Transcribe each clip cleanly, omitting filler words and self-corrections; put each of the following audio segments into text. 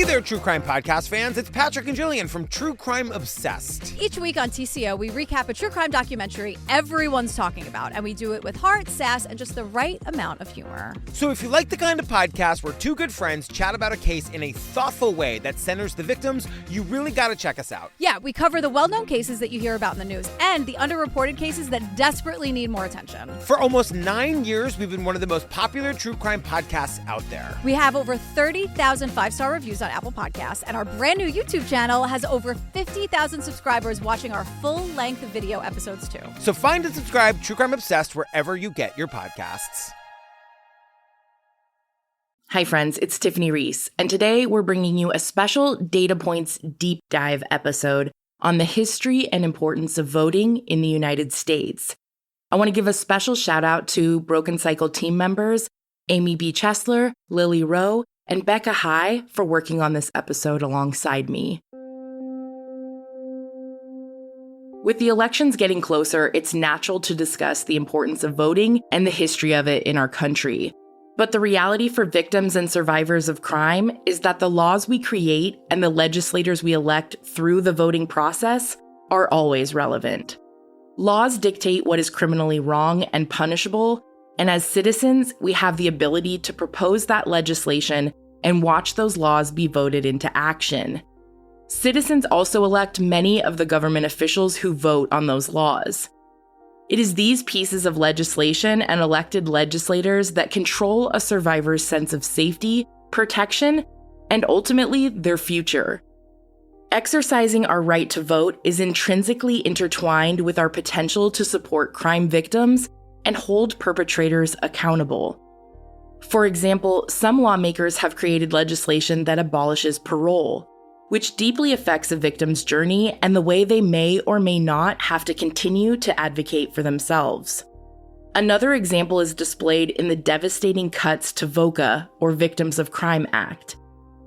Hey there, True Crime Podcast fans. It's Patrick and Jillian from True Crime Obsessed. Each week on TCO, we recap a true crime documentary everyone's talking about, and we do it with heart, sass, and just the right amount of humor. So if you like the kind of podcast where two good friends chat about a case in a thoughtful way that centers the victims, you really gotta check us out. Yeah, we cover the well-known cases that you hear about in the news and the underreported cases that desperately need more attention. For almost 9 years, we've been one of the most popular true crime podcasts out there. We have over 30,000 five-star reviews on Apple Podcasts, and our brand new YouTube channel has over 50,000 subscribers watching our full-length video episodes too. So find and subscribe True Crime Obsessed wherever you get your podcasts. Hi friends, it's Tiffany Reese, and today we're bringing you a special Data Points deep dive episode on the history and importance of voting in the United States. I want to give a special shout out to Broken Cycle team members Amy B. Chesler, Lily Rowe, and Becca High for working on this episode alongside me. With the elections getting closer, it's natural to discuss the importance of voting and the history of it in our country. But the reality for victims and survivors of crime is that the laws we create and the legislators we elect through the voting process are always relevant. Laws dictate what is criminally wrong and punishable, and as citizens, we have the ability to propose that legislation and watch those laws be voted into action. Citizens also elect many of the government officials who vote on those laws. It is these pieces of legislation and elected legislators that control a survivor's sense of safety, protection, and ultimately their future. Exercising our right to vote is intrinsically intertwined with our potential to support crime victims and hold perpetrators accountable. For example, some lawmakers have created legislation that abolishes parole, which deeply affects a victim's journey and the way they may or may not have to continue to advocate for themselves. Another example is displayed in the devastating cuts to VOCA, or Victims of Crime Act.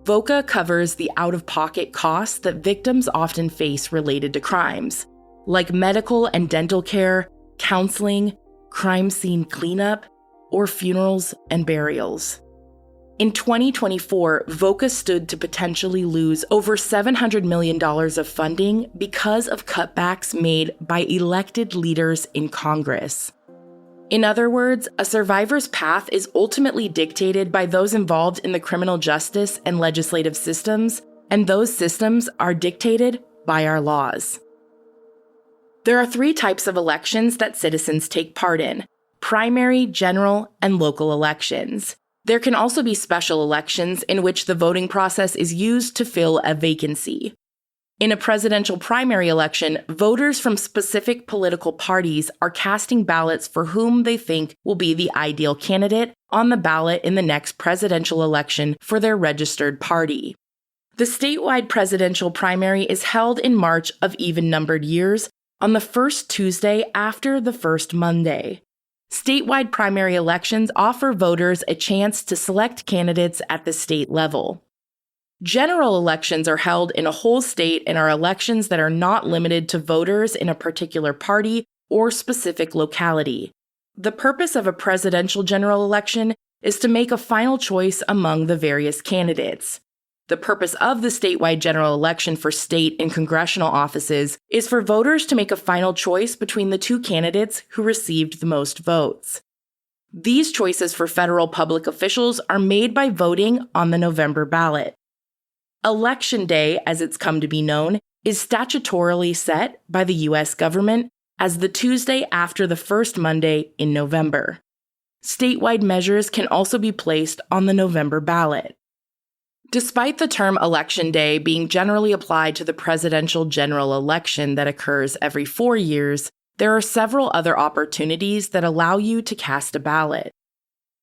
VOCA covers the out-of-pocket costs that victims often face related to crimes, like medical and dental care, counseling, crime scene cleanup, or funerals and burials. In 2024, VOCA stood to potentially lose over $700 million of funding because of cutbacks made by elected leaders in Congress. In other words, a survivor's path is ultimately dictated by those involved in the criminal justice and legislative systems, and those systems are dictated by our laws. There are 3 types of elections that citizens take part in: primary, general, and local elections. There can also be special elections in which the voting process is used to fill a vacancy. In a presidential primary election, voters from specific political parties are casting ballots for whom they think will be the ideal candidate on the ballot in the next presidential election for their registered party. The statewide presidential primary is held in March of even-numbered years on the first Tuesday after the first Monday. Statewide primary elections offer voters a chance to select candidates at the state level. General elections are held in a whole state and are elections that are not limited to voters in a particular party or specific locality. The purpose of a presidential general election is to make a final choice among the various candidates. The purpose of the statewide general election for state and congressional offices is for voters to make a final choice between the 2 candidates who received the most votes. These choices for federal public officials are made by voting on the November ballot. Election Day, as it's come to be known, is statutorily set by the U.S. government as the Tuesday after the first Monday in November. Statewide measures can also be placed on the November ballot. Despite the term Election Day being generally applied to the presidential general election that occurs every 4 years, there are several other opportunities that allow you to cast a ballot.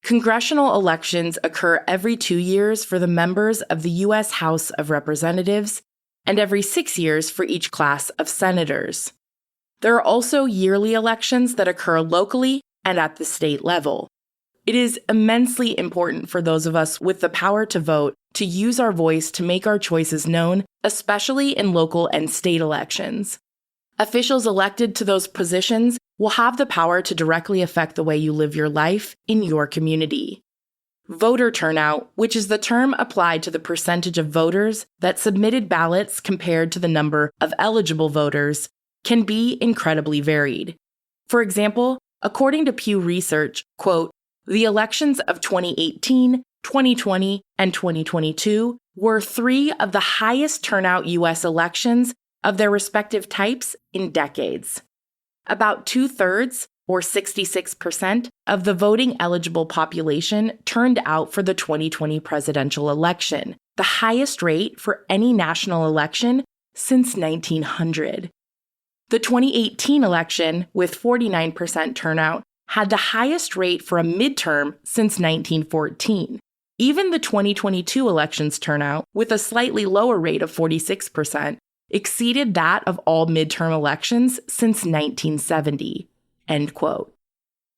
Congressional elections occur every 2 years for the members of the U.S. House of Representatives and every 6 years for each class of senators. There are also yearly elections that occur locally and at the state level. It is immensely important for those of us with the power to vote to use our voice to make our choices known, especially in local and state elections. Officials elected to those positions will have the power to directly affect the way you live your life in your community. Voter turnout, which is the term applied to the percentage of voters that submitted ballots compared to the number of eligible voters, can be incredibly varied. For example, according to Pew Research, quote, the elections of 2018, 2020, and 2022 were three of the highest turnout U.S. elections of their respective types in decades. About 2/3, or 66%, of the voting eligible population turned out for the 2020 presidential election, the highest rate for any national election since 1900. The 2018 election, with 49% turnout, had the highest rate for a midterm since 1914. Even the 2022 elections turnout, with a slightly lower rate of 46%, exceeded that of all midterm elections since 1970. End quote.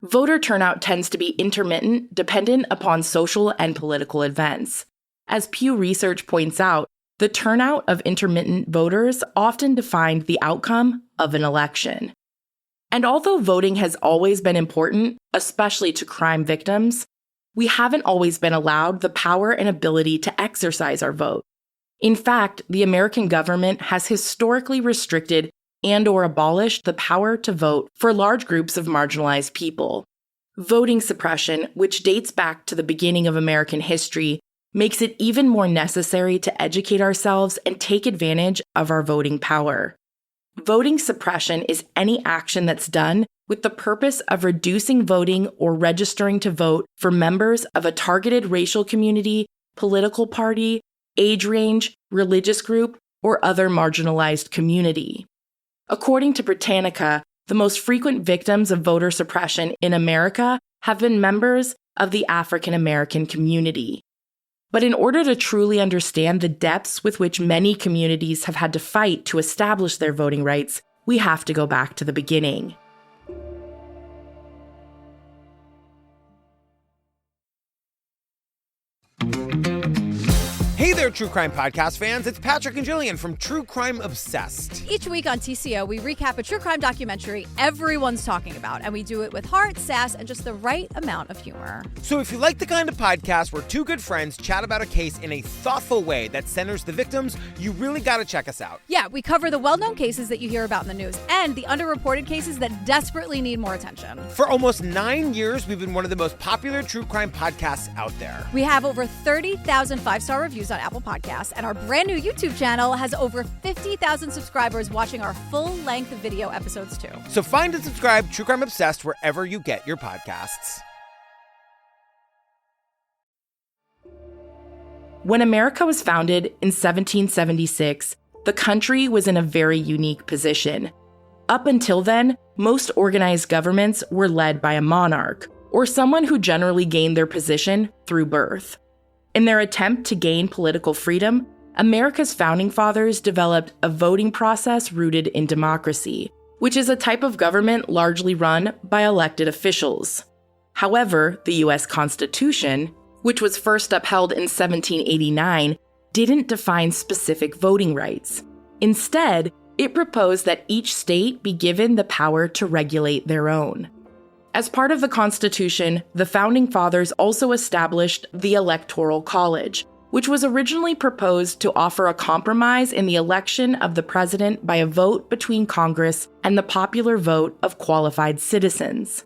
Voter turnout tends to be intermittent, dependent upon social and political events. As Pew Research points out, the turnout of intermittent voters often defined the outcome of an election. And although voting has always been important, especially to crime victims, we haven't always been allowed the power and ability to exercise our vote. In fact, the American government has historically restricted and/or abolished the power to vote for large groups of marginalized people. Voting suppression, which dates back to the beginning of American history, makes it even more necessary to educate ourselves and take advantage of our voting power. Voting suppression is any action that's done with the purpose of reducing voting or registering to vote for members of a targeted racial community, political party, age range, religious group, or other marginalized community. According to Britannica, the most frequent victims of voter suppression in America have been members of the African American community. But in order to truly understand the depths with which many communities have had to fight to establish their voting rights, we have to go back to the beginning. Hey there, True Crime Podcast fans. It's Patrick and Jillian from True Crime Obsessed. Each week on TCO, we recap a true crime documentary everyone's talking about, and we do it with heart, sass, and just the right amount of humor. So if you like the kind of podcast where two good friends chat about a case in a thoughtful way that centers the victims, you really got to check us out. Yeah, we cover the well-known cases that you hear about in the news and the underreported cases that desperately need more attention. For almost 9 years, we've been one of the most popular true crime podcasts out there. We have over 30,000 five-star reviews on Apple Podcasts, and our brand new YouTube channel has over 50,000 subscribers watching our full-length video episodes too. So find and subscribe True Crime Obsessed wherever you get your podcasts. When America was founded in 1776, the country was in a very unique position. Up until then, most organized governments were led by a monarch, or someone who generally gained their position through birth. In their attempt to gain political freedom, America's founding fathers developed a voting process rooted in democracy, which is a type of government largely run by elected officials. However, the U.S. Constitution, which was first upheld in 1789, didn't define specific voting rights. Instead, it proposed that each state be given the power to regulate their own. As part of the Constitution, the Founding Fathers also established the Electoral College, which was originally proposed to offer a compromise in the election of the president by a vote between Congress and the popular vote of qualified citizens.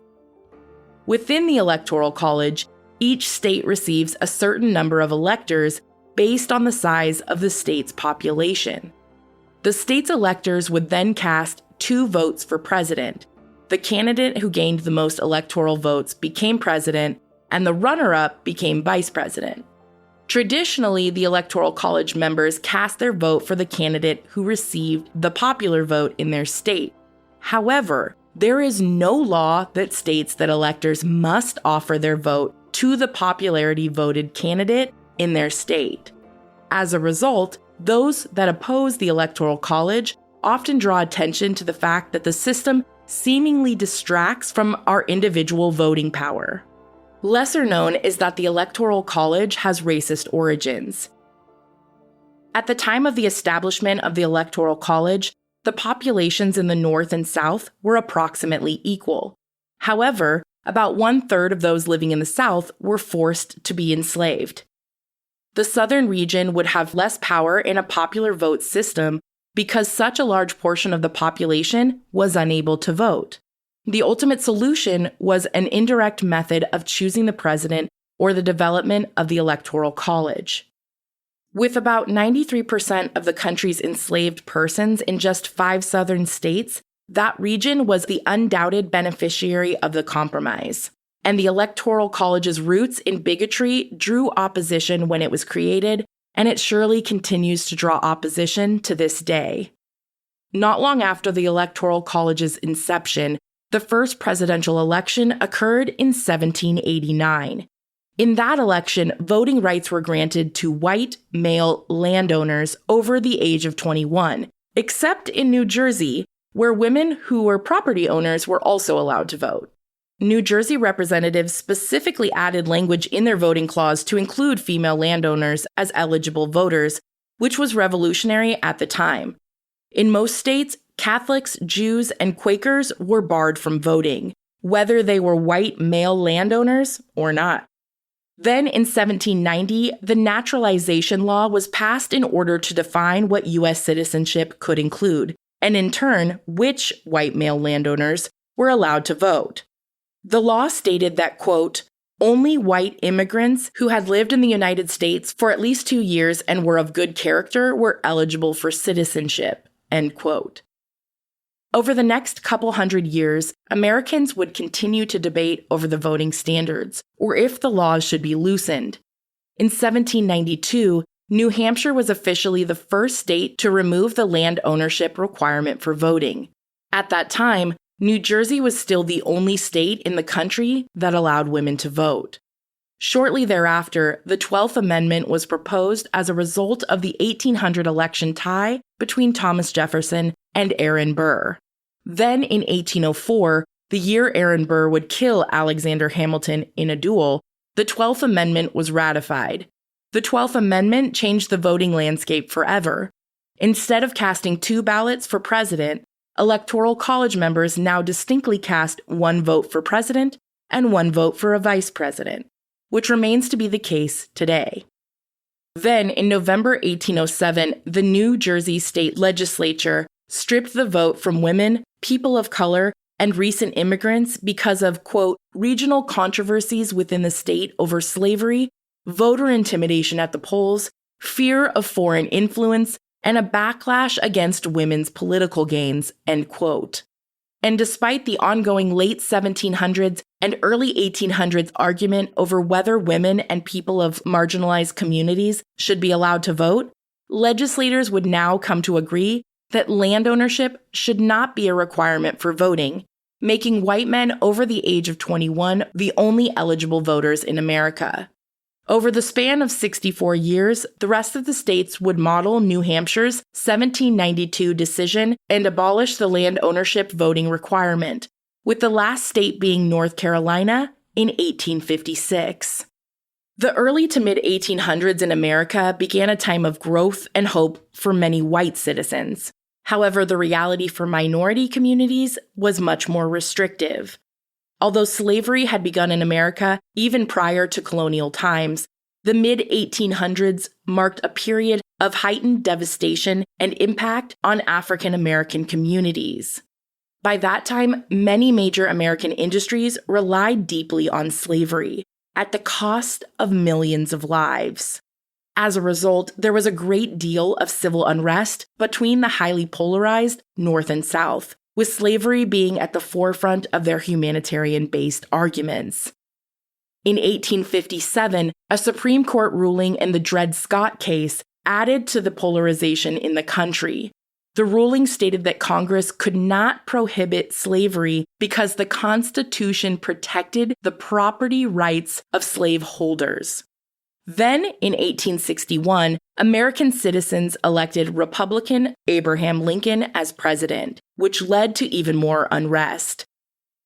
Within the Electoral College, each state receives a certain number of electors based on the size of the state's population. The state's electors would then cast 2 votes for president. The candidate who gained the most electoral votes became president, and the runner-up became vice president. Traditionally, the Electoral College members cast their vote for the candidate who received the popular vote in their state. However, there is no law that states that electors must offer their vote to the popularity voted candidate in their state. As a result, those that oppose the Electoral College often draw attention to the fact that the system seemingly distracts from our individual voting power. Lesser known is that the Electoral College has racist origins. At the time of the establishment of the Electoral College, the populations in the North and South were approximately equal. However, about 1/3 of those living in the South were forced to be enslaved. The Southern region would have less power in a popular vote system because such a large portion of the population was unable to vote. The ultimate solution was an indirect method of choosing the president or the development of the Electoral College. With about 93% of the country's enslaved persons in just 5 southern states, that region was the undoubted beneficiary of the compromise. And the Electoral College's roots in bigotry drew opposition when it was created, and it surely continues to draw opposition to this day. Not long after the Electoral College's inception, the first presidential election occurred in 1789. In that election, voting rights were granted to white, male landowners over the age of 21, except in New Jersey, where women who were property owners were also allowed to vote. New Jersey representatives specifically added language in their voting clause to include female landowners as eligible voters, which was revolutionary at the time. In most states, Catholics, Jews, and Quakers were barred from voting, whether they were white male landowners or not. Then in 1790, the naturalization law was passed in order to define what U.S. citizenship could include, and in turn, which white male landowners were allowed to vote. The law stated that, quote, only white immigrants who had lived in the United States for at least 2 years and were of good character were eligible for citizenship, end quote. Over the next couple hundred years, Americans would continue to debate over the voting standards, or if the laws should be loosened. In 1792, New Hampshire was officially the first state to remove the land ownership requirement for voting. At that time, New Jersey was still the only state in the country that allowed women to vote. Shortly thereafter, the 12th Amendment was proposed as a result of the 1800 election tie between Thomas Jefferson and Aaron Burr. Then in 1804, the year Aaron Burr would kill Alexander Hamilton in a duel, the 12th Amendment was ratified. The 12th Amendment changed the voting landscape forever. Instead of casting 2 ballots for president, Electoral College members now distinctly cast 1 vote for president and 1 vote for a vice president, which remains to be the case today. Then, in November 1807, the New Jersey state legislature stripped the vote from women, people of color, and recent immigrants because of, quote, regional controversies within the state over slavery, voter intimidation at the polls, fear of foreign influence, and a backlash against women's political gains, end quote. And despite the ongoing late 1700s and early 1800s argument over whether women and people of marginalized communities should be allowed to vote, legislators would now come to agree that land ownership should not be a requirement for voting, making white men over the age of 21 the only eligible voters in America. Over the span of 64 years, the rest of the states would model New Hampshire's 1792 decision and abolish the land ownership voting requirement, with the last state being North Carolina in 1856. The early to mid-1800s in America began a time of growth and hope for many white citizens. However, the reality for minority communities was much more restrictive. Although slavery had begun in America even prior to colonial times, the mid-1800s marked a period of heightened devastation and impact on African American communities. By that time, many major American industries relied deeply on slavery, at the cost of millions of lives. As a result, there was a great deal of civil unrest between the highly polarized North and South, with slavery being at the forefront of their humanitarian-based arguments. In 1857, a Supreme Court ruling in the Dred Scott case added to the polarization in the country. The ruling stated that Congress could not prohibit slavery because the Constitution protected the property rights of slaveholders. Then, in 1861, American citizens elected Republican Abraham Lincoln as president, which led to even more unrest.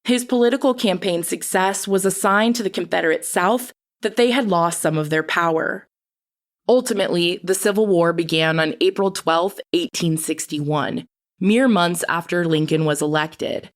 His political campaign success was a sign to the Confederate South that they had lost some of their power. Ultimately, the Civil War began on April 12, 1861, mere months after Lincoln was elected.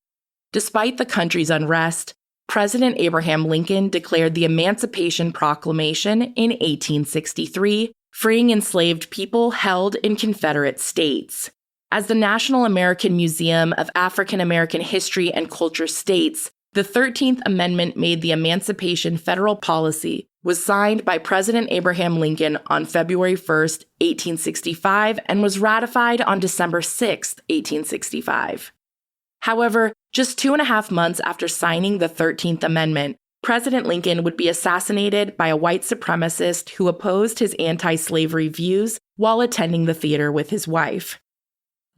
Despite the country's unrest, President Abraham Lincoln declared the Emancipation Proclamation in 1863, freeing enslaved people held in Confederate states. As the National American Museum of African American History and Culture states, the 13th Amendment made the emancipation federal policy, was signed by President Abraham Lincoln on February 1, 1865, and was ratified on December 6, 1865. However, just 2.5 months after signing the 13th Amendment, President Lincoln would be assassinated by a white supremacist who opposed his anti-slavery views while attending the theater with his wife.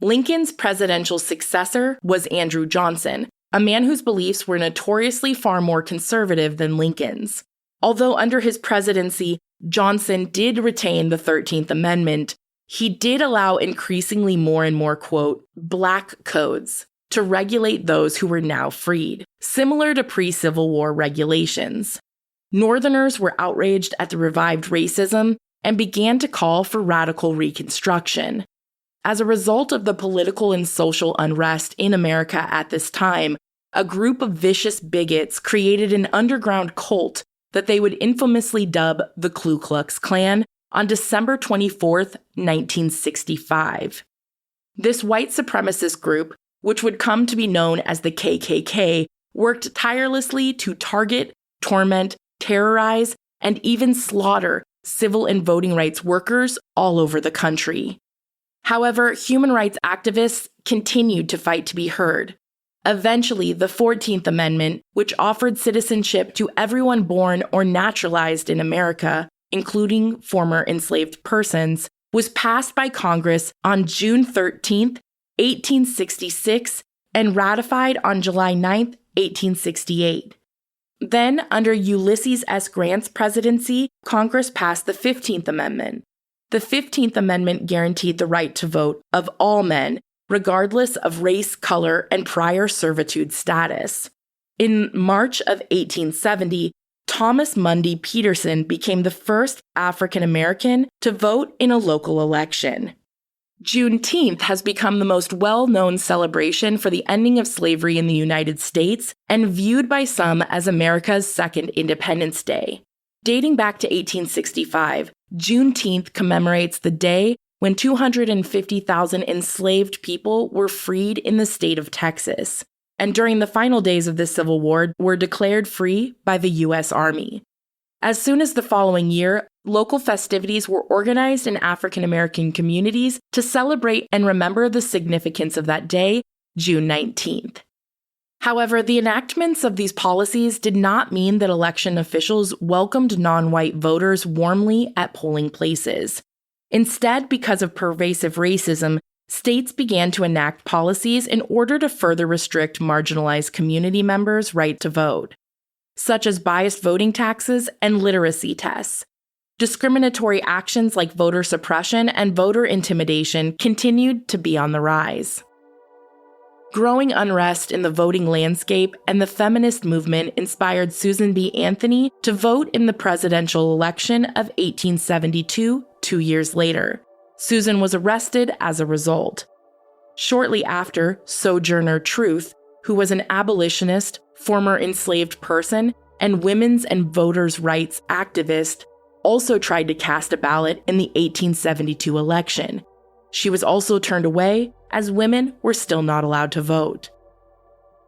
Lincoln's presidential successor was Andrew Johnson, a man whose beliefs were notoriously far more conservative than Lincoln's. Although under his presidency, Johnson did retain the 13th Amendment, he did allow increasingly more and more, quote, black codes to regulate those who were now freed, similar to pre-Civil War regulations. Northerners were outraged at the revived racism and began to call for radical Reconstruction. As a result of the political and social unrest in America at this time, a group of vicious bigots created an underground cult that they would infamously dub the Ku Klux Klan on December 24, 1965. This white supremacist group, which would come to be known as the KKK, worked tirelessly to target, torment, terrorize, and even slaughter civil and voting rights workers all over the country. However, human rights activists continued to fight to be heard. Eventually, the 14th Amendment, which offered citizenship to everyone born or naturalized in America, including former enslaved persons, was passed by Congress on June 13, 1866, and ratified on July 9, 1868. Then, under Ulysses S. Grant's presidency, Congress passed the 15th Amendment. The 15th Amendment guaranteed the right to vote of all men, regardless of race, color, and prior servitude status. In March of 1870, Thomas Mundy Peterson became the first African American to vote in a local election. Juneteenth has become the most well-known celebration for the ending of slavery in the United States and viewed by some as America's second Independence Day. Dating back to 1865, Juneteenth commemorates the day when 250,000 enslaved people were freed in the state of Texas, and during the final days of the Civil War were declared free by the U.S. Army. As soon as the following year, local festivities were organized in African American communities to celebrate and remember the significance of that day, June 19th. However, the enactments of these policies did not mean that election officials welcomed non-white voters warmly at polling places. Instead, because of pervasive racism, states began to enact policies in order to further restrict marginalized community members' right to vote, such as biased voting taxes and literacy tests. Discriminatory actions like voter suppression and voter intimidation continued to be on the rise. Growing unrest in the voting landscape and the feminist movement inspired Susan B. Anthony to vote in the presidential election of 1872, 2 years later. Susan was arrested as a result. Shortly after, Sojourner Truth, who was an abolitionist, former enslaved person, and women's and voters' rights activist, also tried to cast a ballot in the 1872 election. She was also turned away, as women were still not allowed to vote.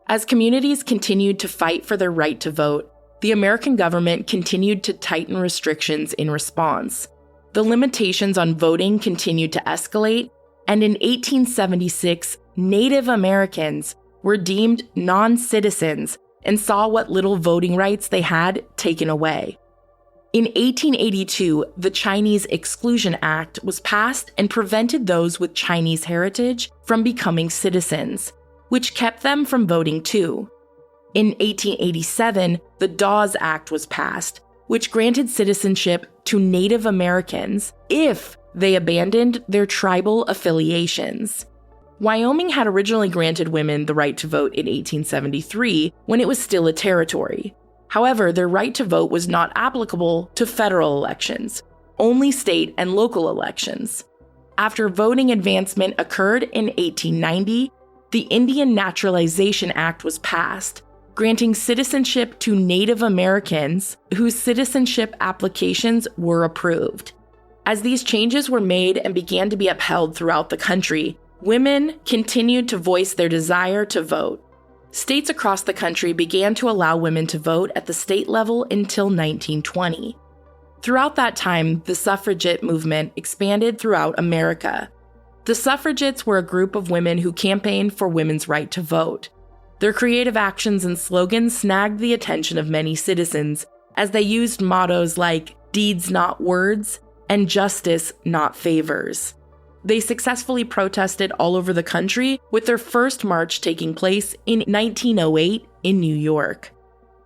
As communities continued to fight for their right to vote, the American government continued to tighten restrictions in response. The limitations on voting continued to escalate, and in 1876, Native Americans were deemed non-citizens and saw what little voting rights they had taken away. In 1882, the Chinese Exclusion Act was passed and prevented those with Chinese heritage from becoming citizens, which kept them from voting too. In 1887, the Dawes Act was passed, which granted citizenship to Native Americans if they abandoned their tribal affiliations. Wyoming had originally granted women the right to vote in 1873 when it was still a territory. However, their right to vote was not applicable to federal elections, only state and local elections. After voting advancement occurred in 1890, the Indian Naturalization Act was passed, granting citizenship to Native Americans whose citizenship applications were approved. As these changes were made and began to be upheld throughout the country, women continued to voice their desire to vote. States across the country began to allow women to vote at the state level until 1920. Throughout that time, the suffragette movement expanded throughout America. The suffragettes were a group of women who campaigned for women's right to vote. Their creative actions and slogans snagged the attention of many citizens as they used mottos like "deeds not words" and "justice not favors." They successfully protested all over the country, with their first march taking place in 1908 in New York.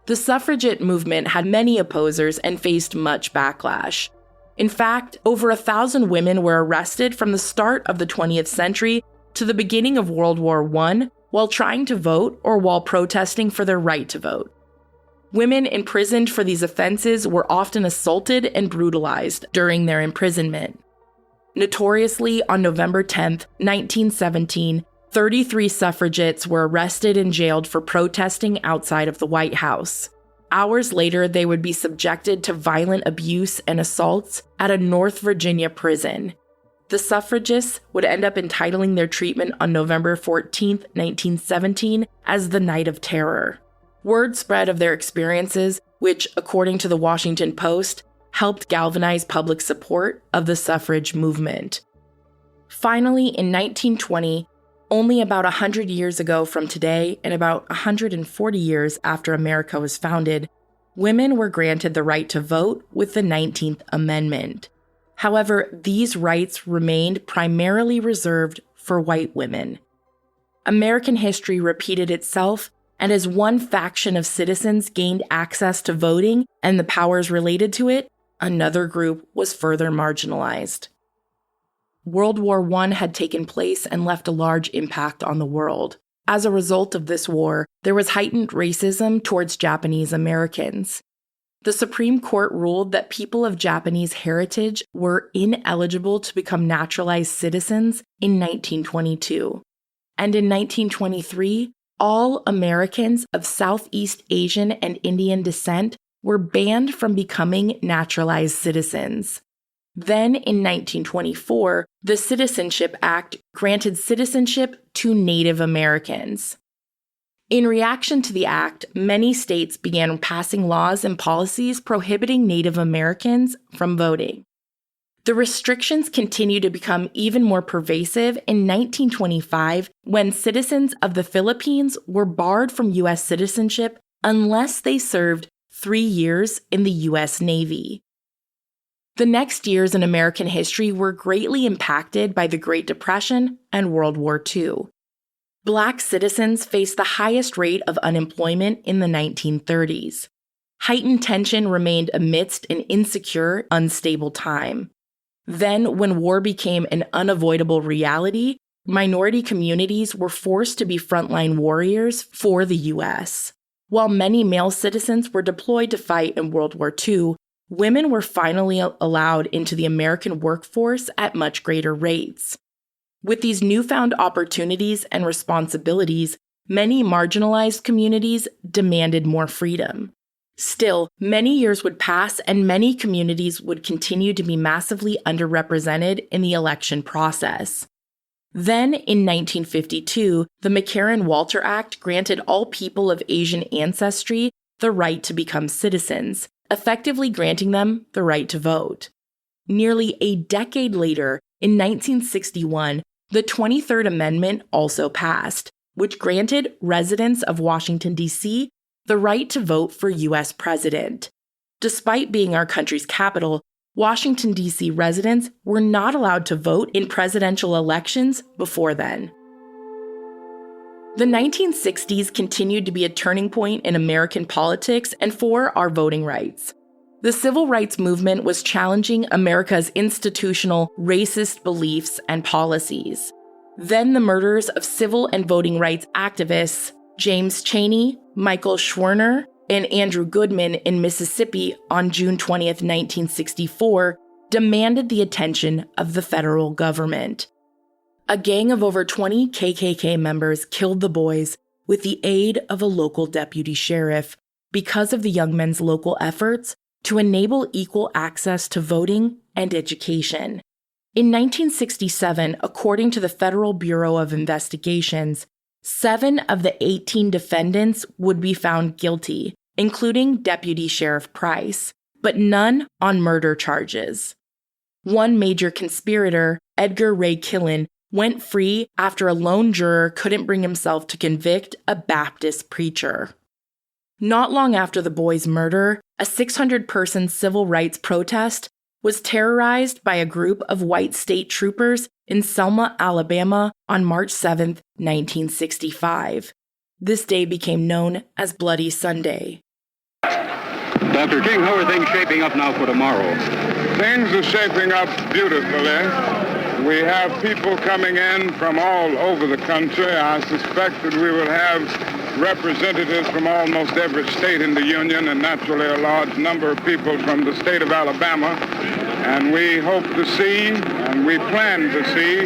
The suffragette movement had many opposers and faced much backlash. In fact, over 1,000 women were arrested from the start of the 20th century to the beginning of World War I while trying to vote or while protesting for their right to vote. Women imprisoned for these offenses were often assaulted and brutalized during their imprisonment. Notoriously, on November 10, 1917, 33 suffragettes were arrested and jailed for protesting outside of the White House. Hours later, they would be subjected to violent abuse and assaults at a North Virginia prison. The suffragists would end up entitling their treatment on November 14, 1917, as the Night of Terror. Word spread of their experiences, which, according to the Washington Post, helped galvanize public support of the suffrage movement. Finally, in 1920, only about 100 years ago from today and about 140 years after America was founded, women were granted the right to vote with the 19th Amendment. However, these rights remained primarily reserved for white women. American history repeated itself, and as one faction of citizens gained access to voting and the powers related to it, another group was further marginalized. World War I had taken place and left a large impact on the world. As a result of this war, there was heightened racism towards Japanese Americans. The Supreme Court ruled that people of Japanese heritage were ineligible to become naturalized citizens in 1922. And in 1923, all Americans of Southeast Asian and Indian descent were banned from becoming naturalized citizens. Then, in 1924, the Citizenship Act granted citizenship to Native Americans. In reaction to the act, many states began passing laws and policies prohibiting Native Americans from voting. The restrictions continued to become even more pervasive in 1925 when citizens of the Philippines were barred from U.S. citizenship unless they served 3 years in the U.S. Navy. The next years in American history were greatly impacted by the Great Depression and World War II. Black citizens faced the highest rate of unemployment in the 1930s. Heightened tension remained amidst an insecure, unstable time. Then, when war became an unavoidable reality, minority communities were forced to be frontline warriors for the U.S. While many male citizens were deployed to fight in World War II, women were finally allowed into the American workforce at much greater rates. With these newfound opportunities and responsibilities, many marginalized communities demanded more freedom. Still, many years would pass and many communities would continue to be massively underrepresented in the election process. Then, in 1952, the McCarran-Walter Act granted all people of Asian ancestry the right to become citizens, effectively granting them the right to vote. Nearly a decade later, in 1961, the 23rd Amendment also passed, which granted residents of Washington, D.C. the right to vote for U.S. president. Despite being our country's capital, Washington, D.C. residents were not allowed to vote in presidential elections before then. The 1960s continued to be a turning point in American politics and for our voting rights. The civil rights movement was challenging America's institutional racist beliefs and policies. Then the murders of civil and voting rights activists James Chaney, Michael Schwerner, and Andrew Goodman in Mississippi on June 20th, 1964, demanded the attention of the federal government. A gang of over 20 KKK members killed the boys, with the aid of a local deputy sheriff because of the young men's local efforts to enable equal access to voting and education. In 1967, according to the Federal Bureau of Investigations, 7 of the 18 defendants would be found guilty, including Deputy Sheriff Price, but none on murder charges. One major conspirator, Edgar Ray Killen, went free after a lone juror couldn't bring himself to convict a Baptist preacher. Not long after the boys' murder, a 600-person civil rights protest was terrorized by a group of white state troopers in Selma, Alabama on March 7, 1965. This day became known as Bloody Sunday. Dr. King, how are things shaping up now for tomorrow? Things are shaping up beautifully. We have people coming in from all over the country. I suspect that we will have representatives from almost every state in the Union, and naturally a large number of people from the state of Alabama. And we hope to see, and we plan to see,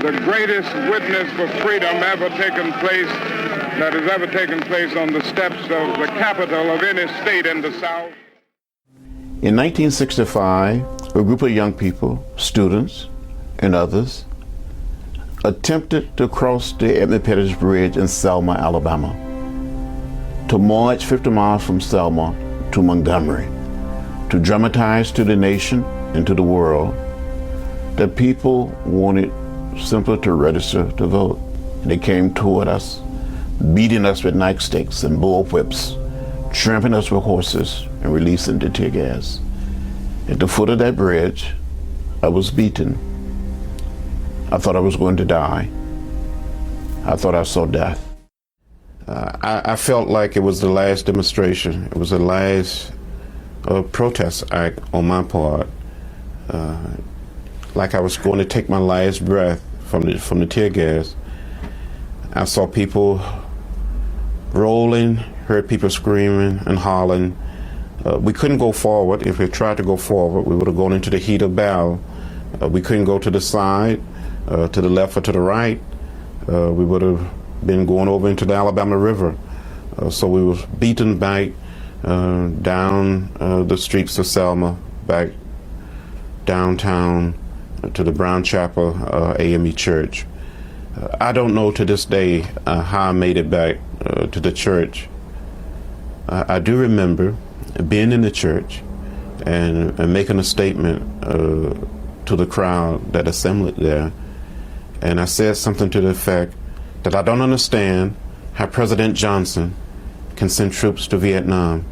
the greatest witness for freedom ever taken place, that has ever taken place on the steps of the capital of any state in the South. In 1965, a group of young people, students and others, attempted to cross the Edmund Pettus Bridge in Selma, Alabama, to march 50 miles from Selma to Montgomery, to dramatize to the nation and to the world that people wanted simply to register to vote. They came toward us, beating us with nightsticks and bullwhips, trampling us with horses, and releasing the tear gas. At the foot of that bridge, I was beaten. I thought I was going to die. I thought I saw death. I felt like it was the last demonstration. It was the last protest act on my part. Like I was going to take my last breath from the tear gas. I saw people rolling, heard people screaming and hollering. We couldn't go forward. If we tried to go forward, we would have gone into the heat of battle. We couldn't go to the side, to the left or to the right. We would have been going over into the Alabama River. So we was beaten back down the streets of Selma, back downtown to the Brown Chapel AME Church. I don't know to this day how I made it back to the church. I do remember being in the church and making a statement to the crowd that assembled there. And I said something to the effect that I don't understand how President Johnson can send troops to Vietnam,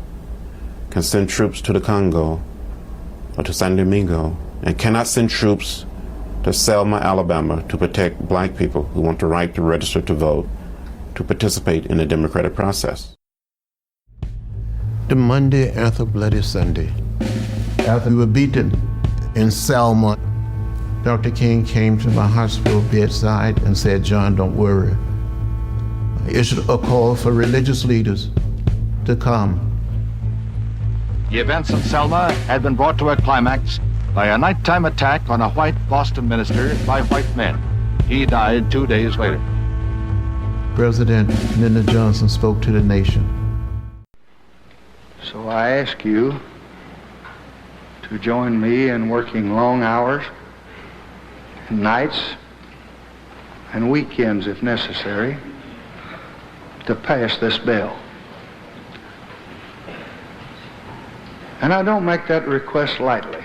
can send troops to the Congo or to San Domingo, and cannot send troops to Selma, Alabama to protect black people who want the right to register to vote, to participate in the democratic process. The Monday after Bloody Sunday, after we were beaten in Selma, Dr. King came to my hospital bedside and said, "John, don't worry." I issued a call for religious leaders to come. The events in Selma had been brought to a climax by a nighttime attack on a white Boston minister by white men. He died 2 days later. President Lyndon Johnson spoke to the nation. So I ask you to join me in working long hours, nights, and weekends if necessary, to pass this bill. And I don't make that request lightly.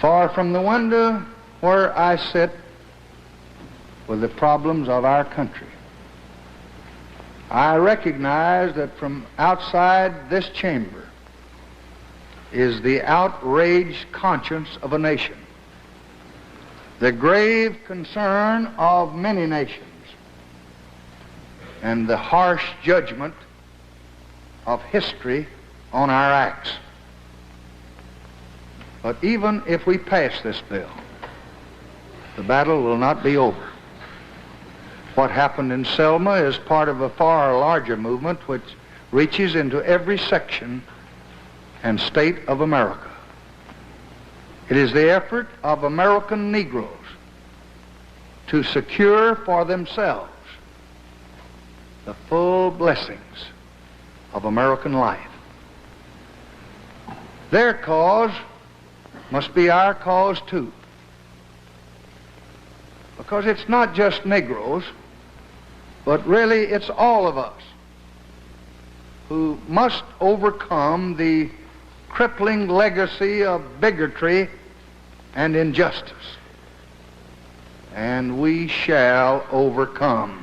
Far from the window where I sit with the problems of our country, I recognize that from outside this chamber is the outraged conscience of a nation, the grave concern of many nations, and the harsh judgment of history on our acts. But even if we pass this bill, the battle will not be over. What happened in Selma is part of a far larger movement which reaches into every section and state of America. It is the effort of American Negroes to secure for themselves the full blessings of American life. Their cause must be our cause too. Because it's not just Negroes, but really it's all of us who must overcome the crippling legacy of bigotry and injustice. And we shall overcome.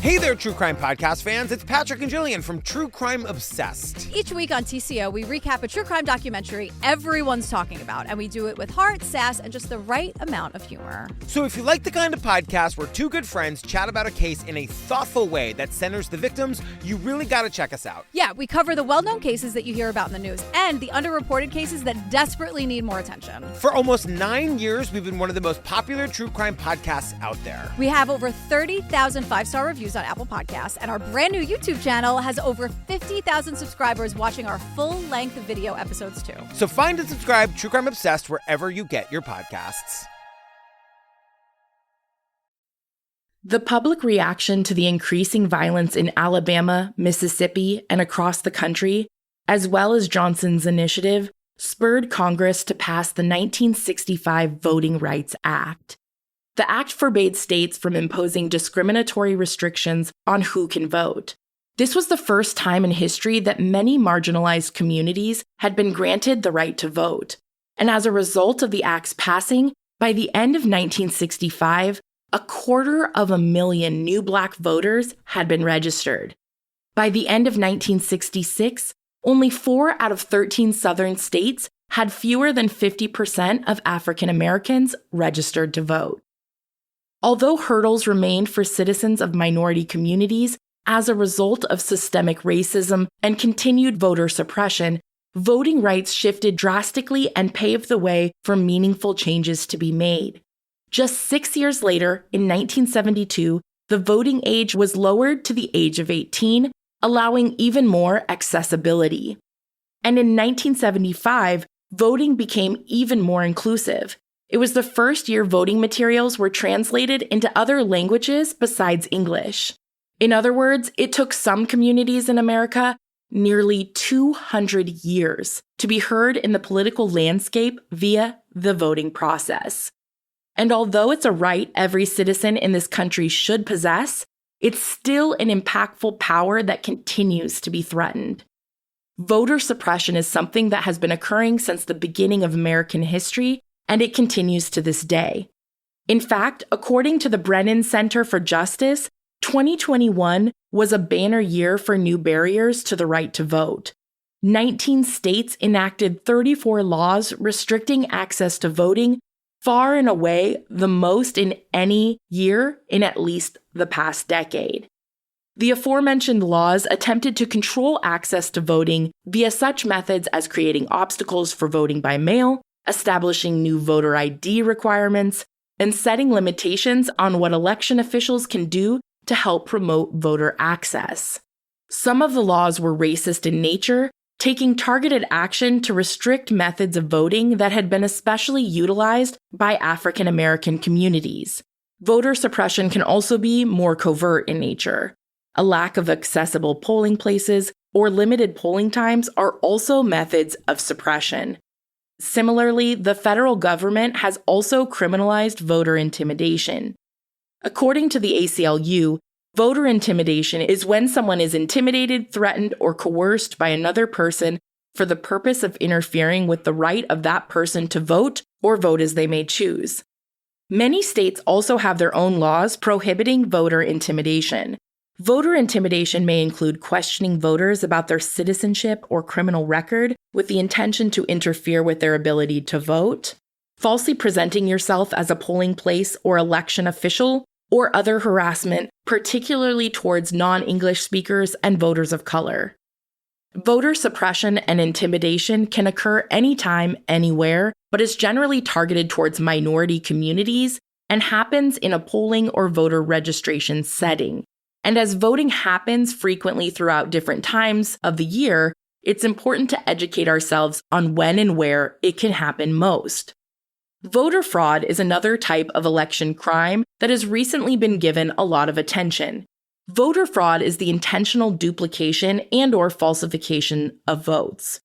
Hey there, True Crime Podcast fans. It's Patrick and Jillian from True Crime Obsessed. Each week on TCO, we recap a true crime documentary everyone's talking about, and we do it with heart, sass, and just the right amount of humor. So if you like the kind of podcast where two good friends chat about a case in a thoughtful way that centers the victims, you really got to check us out. Yeah, we cover the well-known cases that you hear about in the news and the underreported cases that desperately need more attention. For almost 9 years, we've been one of the most popular true crime podcasts out there. We have over 30,000 five-star reviews on Apple Podcasts, and our brand new YouTube channel has over 50,000 subscribers watching our full-length video episodes too. So find and subscribe True Crime Obsessed wherever you get your podcasts. The public reaction to the increasing violence in Alabama, Mississippi, and across the country, as well as Johnson's initiative, spurred Congress to pass the 1965 Voting Rights Act. The act forbade states from imposing discriminatory restrictions on who can vote. This was the first time in history that many marginalized communities had been granted the right to vote. And as a result of the act's passing, by the end of 1965, 250,000 new Black voters had been registered. By the end of 1966, only 4 out of 13 Southern states had fewer than 50% of African Americans registered to vote. Although hurdles remained for citizens of minority communities as a result of systemic racism and continued voter suppression, voting rights shifted drastically and paved the way for meaningful changes to be made. Just 6 years later, in 1972, the voting age was lowered to the age of 18, allowing even more accessibility. And in 1975, voting became even more inclusive. It was the first year voting materials were translated into other languages besides English. In other words, it took some communities in America nearly 200 years to be heard in the political landscape via the voting process. And although it's a right every citizen in this country should possess, it's still an impactful power that continues to be threatened. Voter suppression is something that has been occurring since the beginning of American history, and it continues to this day. In fact, according to the Brennan Center for Justice, 2021 was a banner year for new barriers to the right to vote. 19 states enacted 34 laws restricting access to voting, far and away the most in any year in at least the past decade. The aforementioned laws attempted to control access to voting via such methods as creating obstacles for voting by mail, establishing new voter ID requirements, and setting limitations on what election officials can do to help promote voter access. Some of the laws were racist in nature, taking targeted action to restrict methods of voting that had been especially utilized by African American communities. Voter suppression can also be more covert in nature. A lack of accessible polling places or limited polling times are also methods of suppression. Similarly, the federal government has also criminalized voter intimidation. According to the ACLU, voter intimidation is when someone is intimidated, threatened, or coerced by another person for the purpose of interfering with the right of that person to vote or vote as they may choose. Many states also have their own laws prohibiting voter intimidation. Voter intimidation may include questioning voters about their citizenship or criminal record with the intention to interfere with their ability to vote, falsely presenting yourself as a polling place or election official, or other harassment, particularly towards non-English speakers and voters of color. Voter suppression and intimidation can occur anytime, anywhere, but is generally targeted towards minority communities and happens in a polling or voter registration setting. And as voting happens frequently throughout different times of the year, it's important to educate ourselves on when and where it can happen most. Voter fraud is another type of election crime that has recently been given a lot of attention. Voter fraud is the intentional duplication and/or falsification of votes.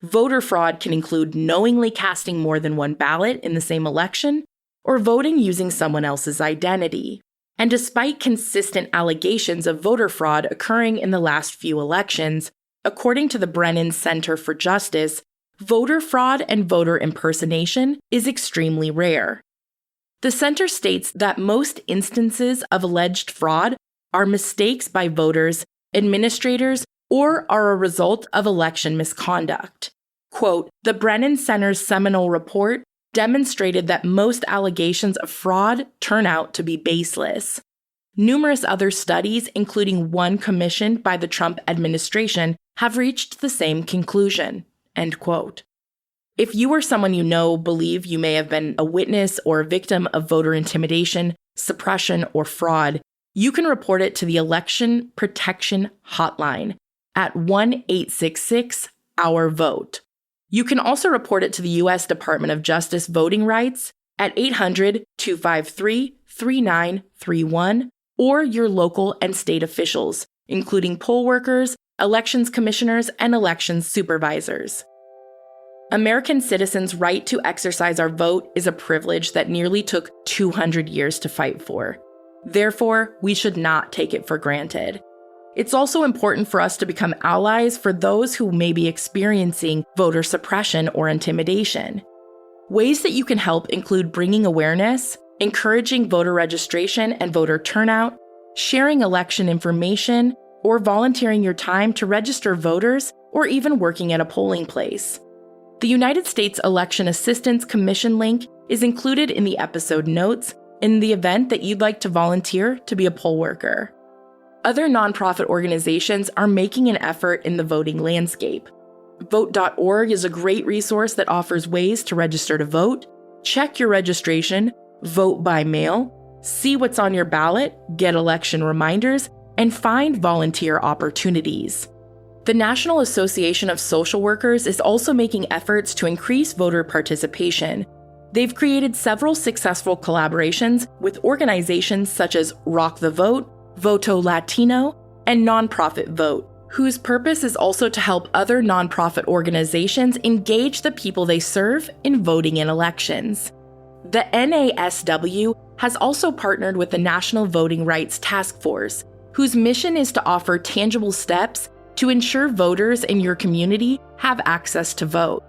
Voter fraud can include knowingly casting more than one ballot in the same election or voting using someone else's identity. And despite consistent allegations of voter fraud occurring in the last few elections, according to the Brennan Center for Justice, voter fraud and voter impersonation is extremely rare. The center states that most instances of alleged fraud are mistakes by voters, administrators, or are a result of election misconduct. Quote, the Brennan Center's seminal report demonstrated that most allegations of fraud turn out to be baseless. Numerous other studies, including one commissioned by the Trump administration, have reached the same conclusion. End quote. If you or someone you know believe you may have been a witness or a victim of voter intimidation, suppression, or fraud, you can report it to the Election Protection Hotline at 1-866-OUR-VOTE. You can also report it to the U.S. Department of Justice Voting Rights at 800-253-3931 or your local and state officials, including poll workers, elections commissioners, and elections supervisors. American citizens' right to exercise our vote is a privilege that nearly took 200 years to fight for. Therefore, we should not take it for granted. It's also important for us to become allies for those who may be experiencing voter suppression or intimidation. Ways that you can help include bringing awareness, encouraging voter registration and voter turnout, sharing election information, or volunteering your time to register voters, or even working at a polling place. The United States Election Assistance Commission link is included in the episode notes in the event that you'd like to volunteer to be a poll worker. Other nonprofit organizations are making an effort in the voting landscape. Vote.org is a great resource that offers ways to register to vote, check your registration, vote by mail, see what's on your ballot, get election reminders, and find volunteer opportunities. The National Association of Social Workers is also making efforts to increase voter participation. They've created several successful collaborations with organizations such as Rock the Vote, Voto Latino, and Nonprofit Vote, whose purpose is also to help other nonprofit organizations engage the people they serve in voting in elections. The NASW has also partnered with the National Voting Rights Task Force, whose mission is to offer tangible steps to ensure voters in your community have access to vote.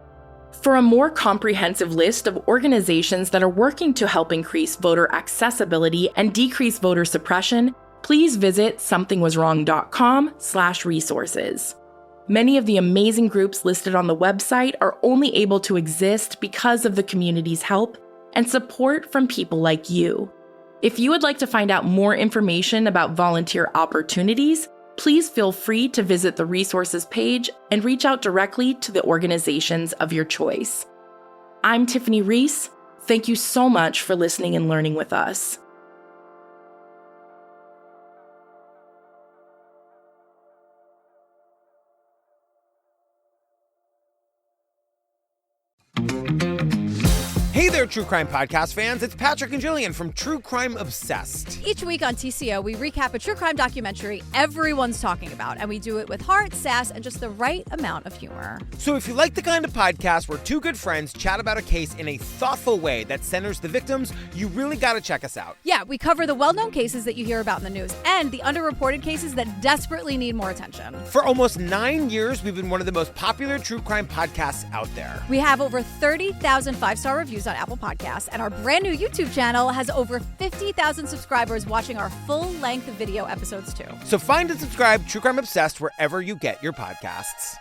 For a more comprehensive list of organizations that are working to help increase voter accessibility and decrease voter suppression, please visit somethingwaswrong.com/resources. Many of the amazing groups listed on the website are only able to exist because of the community's help and support from people like you. If you would like to find out more information about volunteer opportunities, please feel free to visit the resources page and reach out directly to the organizations of your choice. I'm Tiffany Reese. Thank you so much for listening and learning with us. Hey there, True Crime Podcast fans. It's Patrick and Jillian from True Crime Obsessed. Each week on TCO, we recap a true crime documentary everyone's talking about, and we do it with heart, sass, and just the right amount of humor. So if you like the kind of podcast where two good friends chat about a case in a thoughtful way that centers the victims, you really got to check us out. Yeah, we cover the well-known cases that you hear about in the news and the underreported cases that desperately need more attention. For almost 9 years, we've been one of the most popular true crime podcasts out there. We have over 30,000 five-star reviews on Apple Podcasts, and our brand new YouTube channel has over 50,000 subscribers watching our full-length video episodes too. So find and subscribe True Crime Obsessed wherever you get your podcasts.